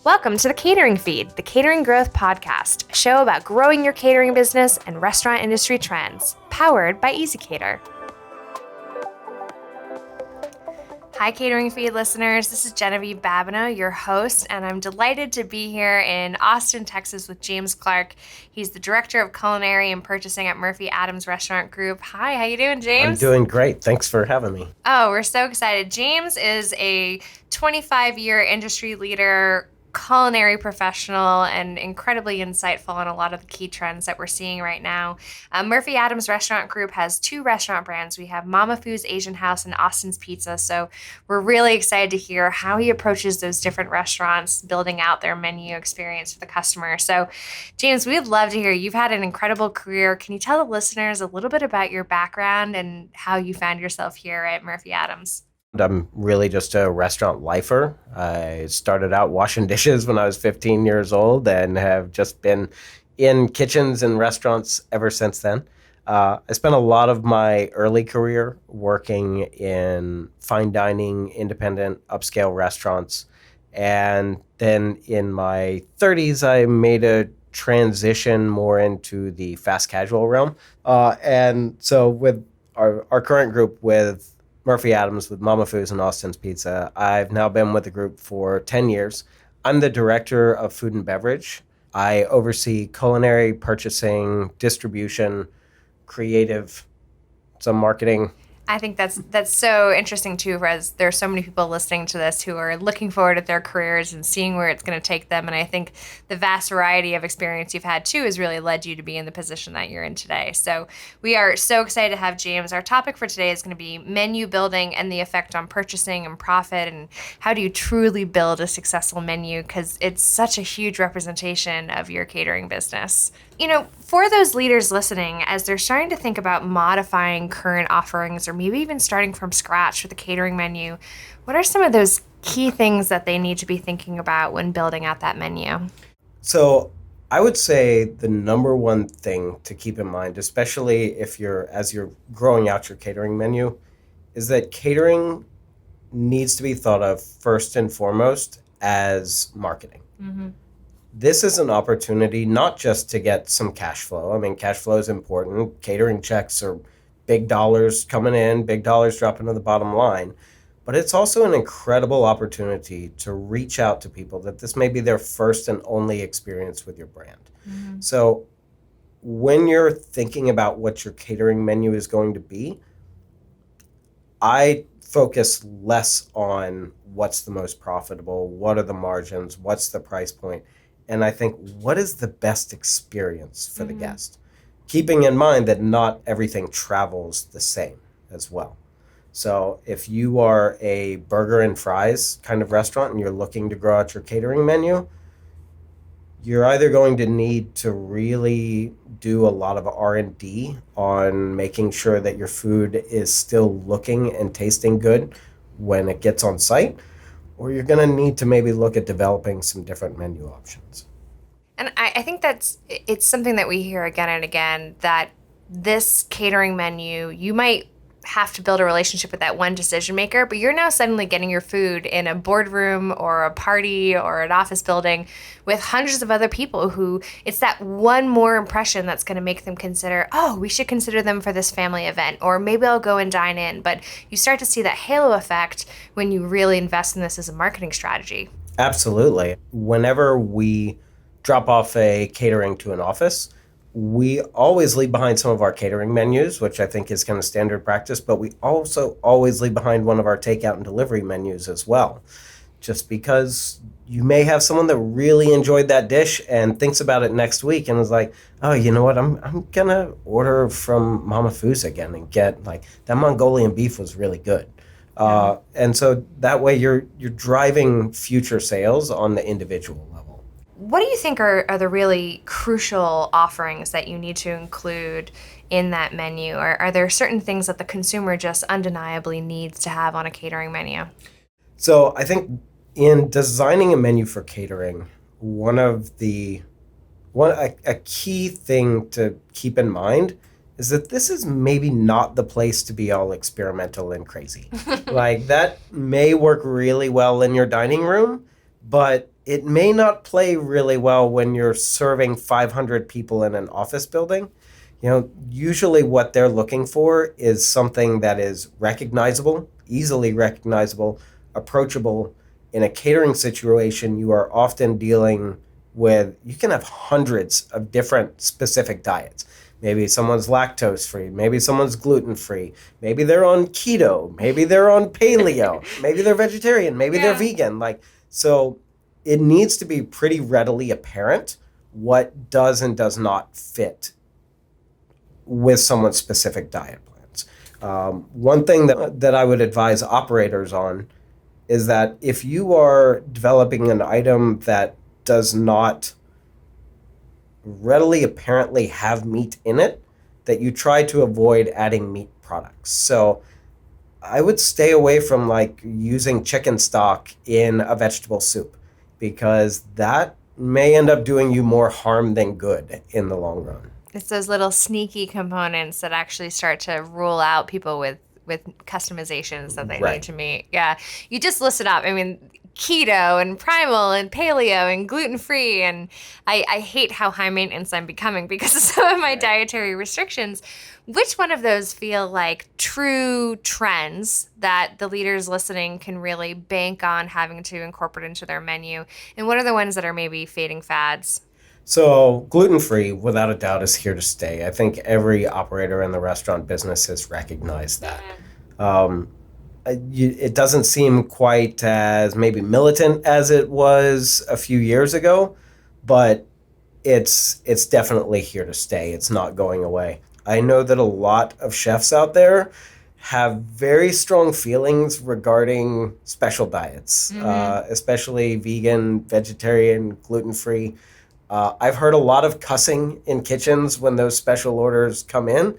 Welcome to the Catering Feed, the Catering Growth Podcast, a show about growing your catering business and restaurant industry trends, powered by EasyCater. Hi, Catering Feed listeners. This is Genevieve Babineau, your host, and I'm delighted to be here in Austin, Texas with James Clark. He's the Director of Culinary and Purchasing at Murphy Adams Restaurant Group. Hi, how you doing, James? I'm doing great. Thanks for having me. Oh, we're so excited. James is a 25-year industry leader, culinary professional, and incredibly insightful on a lot of the key trends that we're seeing right now. Murphy Adams Restaurant Group has two restaurant brands. We have Mama Foo's Asian House and Austin's Pizza. So we're really excited to hear how he approaches those different restaurants, building out their menu experience for the customer. So James, we'd love to hear. You've had an incredible career. Can you tell the listeners a little bit about your background and how you found yourself here at Murphy Adams? I'm really just a restaurant lifer. I started out washing dishes when I was 15 years old and have just been in kitchens and restaurants ever since then. I spent a lot of my early career working in fine dining, independent, upscale restaurants. And then in my 30s, I made a transition more into the fast casual realm. And so with our current group with Murphy Adams with Mama Foo's and Austin's Pizza. I've now been with the group for 10 years. I'm the Director of Food and Beverage. I oversee culinary, purchasing, distribution, creative, some marketing. I think that's so interesting too, as there are so many people listening to this who are looking forward at their careers and seeing where it's going to take them. And I think the vast variety of experience you've had too has really led you to be in the position that you're in today. So we are so excited to have James. Our topic for today is going to be menu building and the effect on purchasing and profit, and how do you truly build a successful menu, because it's such a huge representation of your catering business. You know, for those leaders listening, as they're starting to think about modifying current offerings or maybe even starting from scratch with a catering menu, what are some of those key things that they need to be thinking about when building out that menu? So I would say the number one thing to keep in mind, especially as you're growing out your catering menu, is that catering needs to be thought of first and foremost as marketing. Mm-hmm. This is an opportunity not just to get some cash flow. I mean, cash flow is important. Catering checks are big dollars coming in, big dollars dropping to the bottom line. But it's also an incredible opportunity to reach out to people that this may be their first and only experience with your brand. Mm-hmm. So when you're thinking about what your catering menu is going to be, I focus less on what's the most profitable, what are the margins, what's the price point. And I think, what is the best experience for the guest? Keeping in mind that not everything travels the same as well. So if you are a burger and fries kind of restaurant and you're looking to grow out your catering menu, you're either going to need to really do a lot of R&D on making sure that your food is still looking and tasting good when it gets on site, or you're going to need to maybe look at developing some different menu options. And I think it's something that we hear again and again, that this catering menu, you might have to build a relationship with that one decision maker, but you're now suddenly getting your food in a boardroom or a party or an office building with hundreds of other people who it's that one more impression that's going to make them consider, oh, we should consider them for this family event, or maybe I'll go and dine in. But you start to see that halo effect when you really invest in this as a marketing strategy. Absolutely. Whenever we drop off a catering to an office, we always leave behind some of our catering menus, which I think is kind of standard practice, but we also always leave behind one of our takeout and delivery menus as well. Just because you may have someone that really enjoyed that dish and thinks about it next week and is like, oh, you know what, I'm gonna order from Mama Foo's again and get, like, that Mongolian beef was really good. And so that way you're driving future sales on the individual level. What do you think are the really crucial offerings that you need to include in that menu? Or are there certain things that the consumer just undeniably needs to have on a catering menu? So I think in designing a menu for catering, a key thing to keep in mind is that this is maybe not the place to be all experimental and crazy. Like, that may work really well in your dining room, but it may not play really well when you're serving 500 people in an office building. Usually what they're looking for is something that is recognizable, easily recognizable, approachable. In a catering situation, you are often dealing with, you can have hundreds of different specific diets. Maybe someone's lactose free, maybe someone's gluten free, maybe they're on keto, maybe they're on paleo, maybe they're vegetarian, maybe they're Yeah. vegan. So it needs to be pretty readily apparent what does and does not fit with someone's specific diet plans. One thing that I would advise operators on is that if you are developing an item that does not readily apparently have meat in it, that you try to avoid adding meat products. So I would stay away from using chicken stock in a vegetable soup, because that may end up doing you more harm than good in the long run. It's those little sneaky components that actually start to rule out people with customizations that they need Right. to meet. Yeah. You just listed up. I mean, keto and primal and paleo and gluten free. And I hate how high maintenance I'm becoming because of some of my dietary restrictions. Which one of those feel like true trends that the leaders listening can really bank on having to incorporate into their menu? And what are the ones that are maybe fading fads? So gluten-free, without a doubt, is here to stay. I think every operator in the restaurant business has recognized that. Um, it doesn't seem quite as maybe militant as it was a few years ago, but it's definitely here to stay. It's not going away. I know that a lot of chefs out there have very strong feelings regarding special diets, especially vegan, vegetarian, gluten-free. I've heard a lot of cussing in kitchens when those special orders come in.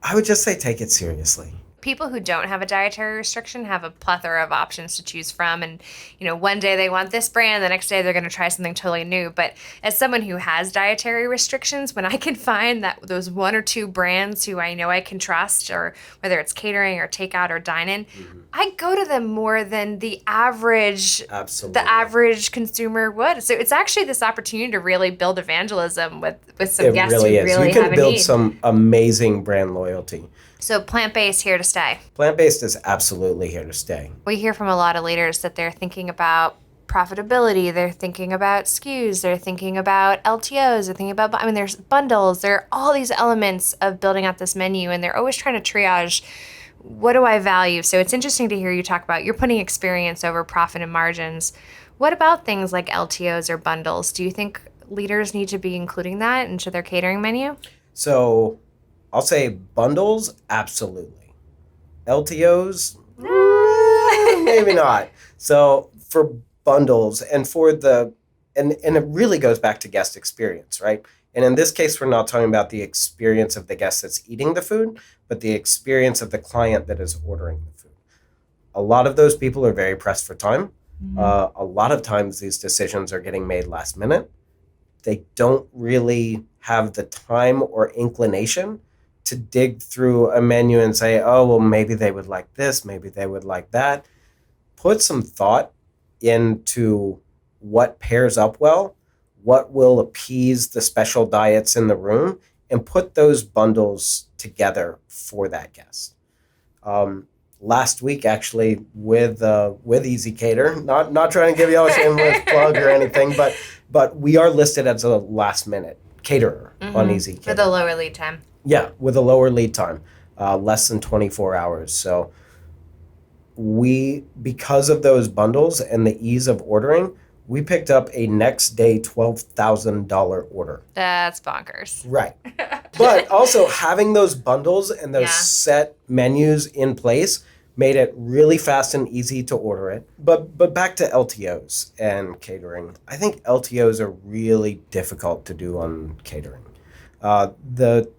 I would just say take it seriously. People who don't have a dietary restriction have a plethora of options to choose from. And, one day they want this brand, the next day they're going to try something totally new. But as someone who has dietary restrictions, when I can find that those one or two brands who I know I can trust, or whether it's catering or takeout or dine-in, I go to them more than Absolutely. the average consumer would. So it's actually this opportunity to really build evangelism with some It guests really who is. really You have can a build need. some amazing brand loyalty. So plant-based here to stay. Plant-based is absolutely here to stay. We hear from a lot of leaders that they're thinking about profitability, they're thinking about SKUs, they're thinking about LTOs, they're thinking about, there's bundles, there are all these elements of building out this menu, and they're always trying to triage, what do I value? So it's interesting to hear you talk about you're putting experience over profit and margins. What about things like LTOs or bundles? Do you think leaders need to be including that into their catering menu? So I'll say bundles, absolutely. LTOs, maybe not. So for bundles and and it really goes back to guest experience, right? And in this case, we're not talking about the experience of the guest that's eating the food, but the experience of the client that is ordering the food. A lot of those people are very pressed for time. A lot of times these decisions are getting made last minute. They don't really have the time or inclination to dig through a menu and say, oh, well, maybe they would like this, maybe they would like that. Put some thought into what pairs up well, what will appease the special diets in the room, and put those bundles together for that guest. Last week, actually, with Easy Cater, not trying to give y'all a shameless plug or anything, but we are listed as a last minute caterer on Easy Cater. With a lower lead time. Yeah, with a lower lead time, less than 24 hours. So because of those bundles and the ease of ordering, we picked up a next day $12,000 order. That's bonkers. Right. But also having those bundles and those set menus in place made it really fast and easy to order it. But back to LTOs and catering. I think LTOs are really difficult to do on catering. The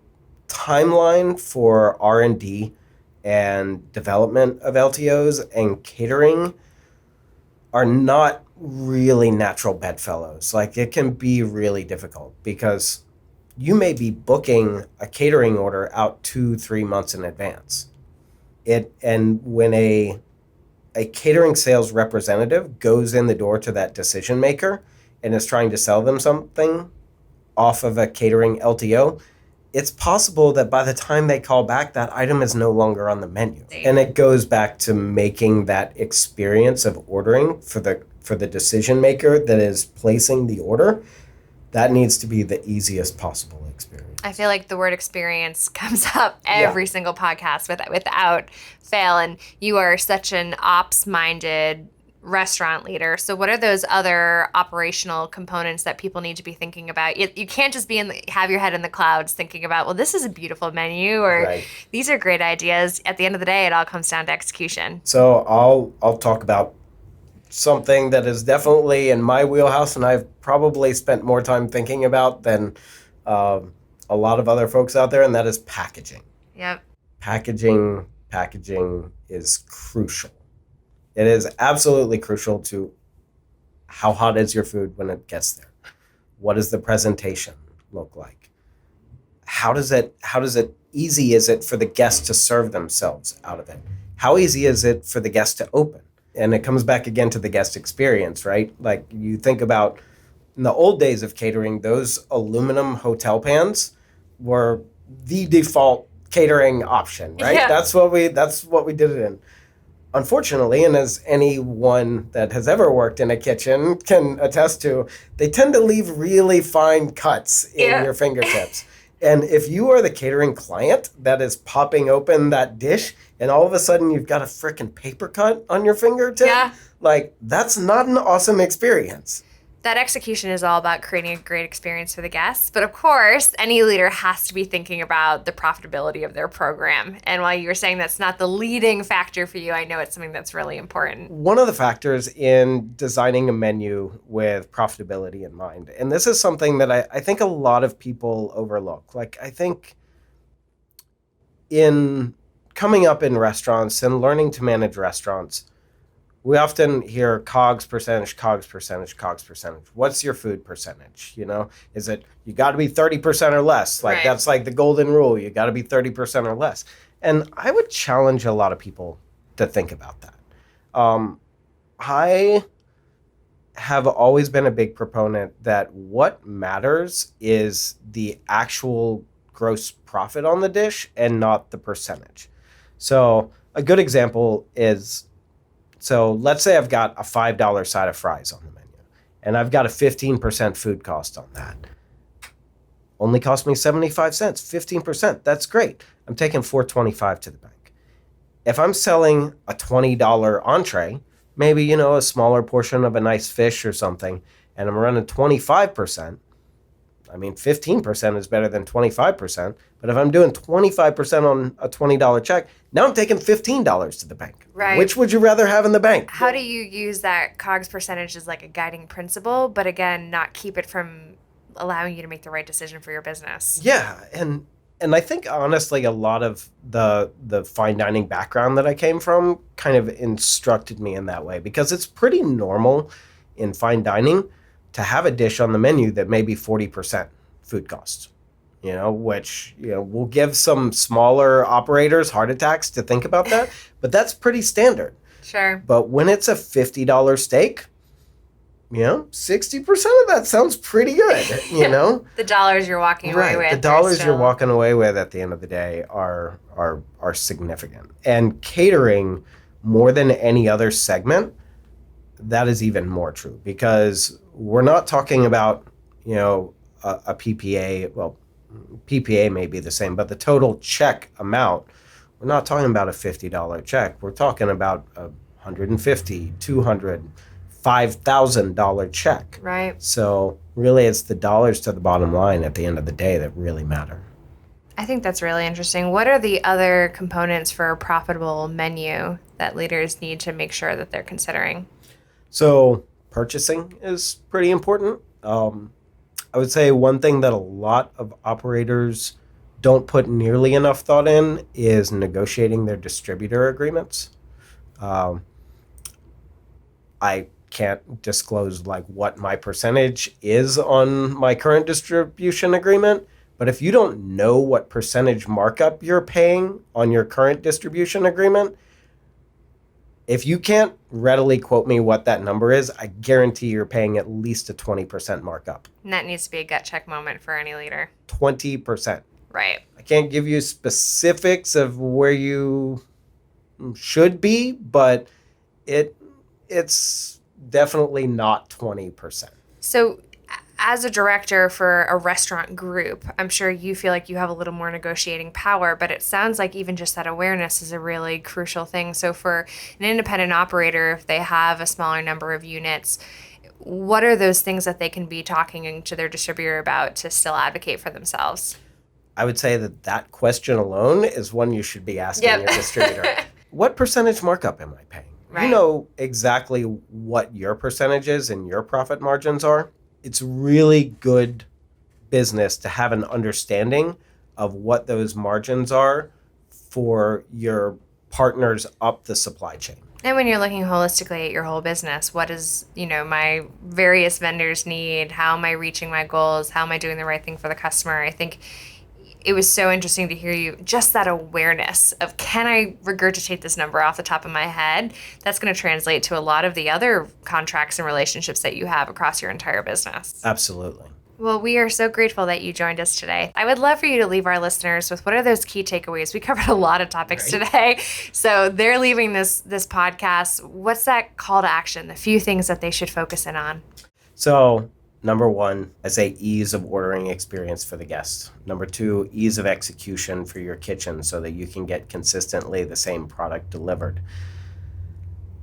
timeline for R&D and development of LTOs and catering are not really natural bedfellows. It can be really difficult because you may be booking a catering order out 2-3 months in advance. And when a a catering sales representative goes in the door to that decision maker and is trying to sell them something off of a catering LTO, it's possible that by the time they call back, that item is no longer on the menu. And it goes back to making that experience of ordering for the decision maker that is placing the order. That needs to be the easiest possible experience. I feel like the word experience comes up every single podcast without fail. And you are such an ops-minded restaurant leader. So what are those other operational components that people need to be thinking about? You can't just have your head in the clouds thinking about, well, this is a beautiful menu, or Right. these are great ideas. At the end of the day, it all comes down to execution. So I'll talk about something that is definitely in my wheelhouse, and I've probably spent more time thinking about than a lot of other folks out there, and that is packaging. Yep. Packaging is crucial. It is absolutely crucial to how hot is your food when it gets there. What does the presentation look like? How easy is it for the guest to serve themselves out of it? How easy is it for the guest to open? And it comes back again to the guest experience, right? Like, you think about in the old days of catering, those aluminum hotel pans were the default catering option, right? Yeah. That's what we did it in. Unfortunately, and as anyone that has ever worked in a kitchen can attest to, they tend to leave really fine cuts in your fingertips. And if you are the catering client that is popping open that dish and all of a sudden you've got a frickin' paper cut on your fingertip, like, that's not an awesome experience. That execution is all about creating a great experience for the guests. But of course, any leader has to be thinking about the profitability of their program. And while you were saying that's not the leading factor for you, I know it's something that's really important. One of the factors in designing a menu with profitability in mind, and this is something that I think a lot of people overlook. Like, I think in coming up in restaurants and learning to manage restaurants, we often hear COGS percentage, COGS percentage, COGS percentage. What's your food percentage? You know, is it, you got to be 30% or less? Like, that's like the golden rule. You got to be 30% or less. And I would challenge a lot of people to think about that. I have always been a big proponent that what matters is the actual gross profit on the dish and not the percentage. So a good example is, so let's say I've got a $5 side of fries on the menu, and I've got a 15% food cost on that. Only cost me 75 cents, 15%. That's great. I'm taking $4.25 to the bank. If I'm selling a $20 entree, maybe, you know, a smaller portion of a nice fish or something, and I'm running 25%, I mean, 15% is better than 25%. But if I'm doing 25% on a $20 check, now I'm taking $15 to the bank. Right. Which would you rather have in the bank? How do you use that COGS percentage as like a guiding principle, but again, not keep it from allowing you to make the right decision for your business? Yeah, and I think honestly, a lot of the fine dining background that I came from kind of instructed me in that way, because it's pretty normal in fine dining to have a dish on the menu that may be 40% food costs, you know, which, you know, will give some smaller operators heart attacks to think about that, but that's pretty standard. Sure. But when it's a $50 steak, you know, 60% of that sounds pretty good, you know? The dollars you're walking away with. The dollars you're walking away with at the end of the day are significant. And catering, more than any other segment, that is even more true, because we're not talking about, you know, a PPA. Well, PPA may be the same, but the total check amount, we're not talking about a $50 check. We're talking about a $150, $200, $5,000 check. Right. So really, it's the dollars to the bottom line at the end of the day that really matter. I think that's really interesting. What are the other components for a profitable menu that leaders need to make sure that they're considering? So purchasing is pretty important. I would say one thing that a lot of operators don't put nearly enough thought in is negotiating their distributor agreements. I can't disclose like what my percentage is on my current distribution agreement, but if you don't know what percentage markup you're paying on your current distribution agreement, If you can't readily quote me what that number is, I guarantee you're paying at least a 20% markup. And that needs to be a gut check moment for any leader. 20%. Right. I can't give you specifics of where you should be, but it's definitely not 20%. So as a director for a restaurant group, I'm sure you feel like you have a little more negotiating power, but it sounds like even just that awareness is a really crucial thing. So for an independent operator, if they have a smaller number of units, what are those things that they can be talking to their distributor about to still advocate for themselves? I would say that question alone is one you should be asking your distributor. What percentage markup am I paying? Right. You know exactly what your percentages and your profit margins are. It's really good business to have an understanding of what those margins are for your partners up the supply chain. And when you're looking holistically at your whole business, what does, my various vendors need? How am I reaching my goals? How am I doing the right thing for the customer? I think it was so interesting to hear you, just that awareness of, can I regurgitate this number off the top of my head? That's going to translate to a lot of the other contracts and relationships that you have across your entire business. Absolutely. Well, we are so grateful that you joined us today. I would love for you to leave our listeners with what are those key takeaways. We covered a lot of topics today. So they're leaving this podcast. What's that call to action? The few things that they should focus in on? So number one, I say ease of ordering experience for the guests. Number two, ease of execution for your kitchen so that you can get consistently the same product delivered.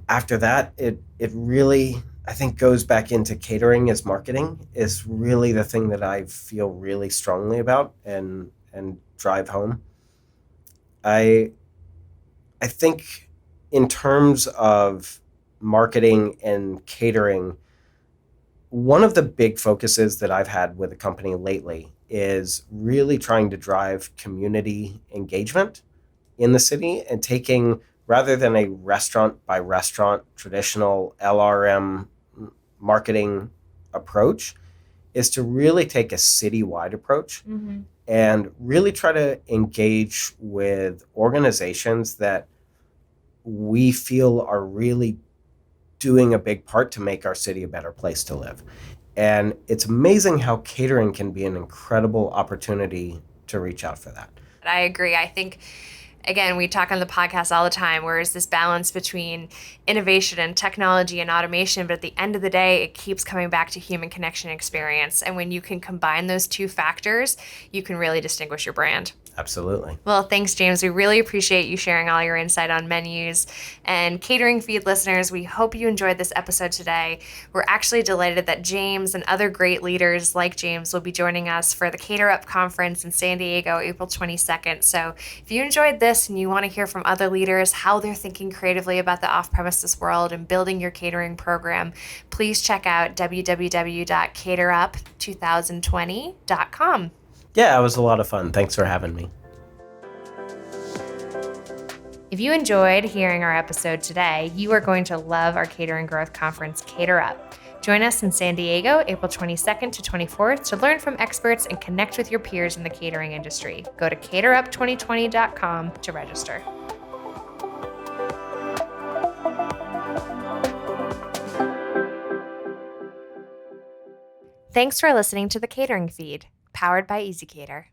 After that, it really, I think, goes back into catering as marketing is really the thing that I feel really strongly about and drive home. I think in terms of marketing and catering, one of the big focuses that I've had with the company lately is really trying to drive community engagement in the city and taking, rather than a restaurant by restaurant traditional LRM marketing approach, is to really take a citywide approach and really try to engage with organizations that we feel are really doing a big part to make our city a better place to live. And it's amazing how catering can be an incredible opportunity to reach out for that. I agree. I think, again, we talk on the podcast all the time, where is this balance between innovation and technology and automation, but at the end of the day, it keeps coming back to human connection experience. And when you can combine those two factors, you can really distinguish your brand. Absolutely. Well, thanks, James. We really appreciate you sharing all your insight on menus. And Catering Feed listeners, we hope you enjoyed this episode today. We're actually delighted that James and other great leaders like James will be joining us for the Cater Up Conference in San Diego, April 22nd. So if you enjoyed this and you want to hear from other leaders how they're thinking creatively about the off-premises world and building your catering program, please check out www.caterup2020.com. Yeah, it was a lot of fun. Thanks for having me. If you enjoyed hearing our episode today, you are going to love our Catering Growth Conference, Cater Up. Join us in San Diego, April 22nd to 24th to learn from experts and connect with your peers in the catering industry. Go to caterup2020.com to register. Thanks for listening to the Catering Feed, powered by EasyCater.